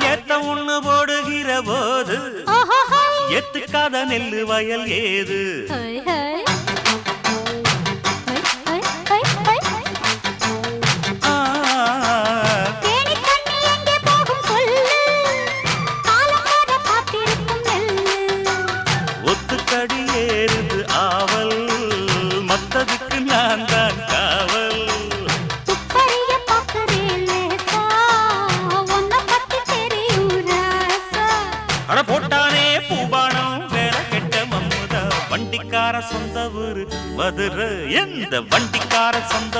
ஏத்த ஒண்ணு போடுகிற போது எத்துக்காத நெல்லு வயல் ஏது? ஒத்துக்கடி ஏறுது ஆவல், மத்ததுக்கு நான் தான் காவல். அட போட்டானே பூபானம் வேற கெட்ட மம்முதா. வண்டிக்கார சொந்த ஊரு மதுரை, எந்த வண்டிக்கார சொந்த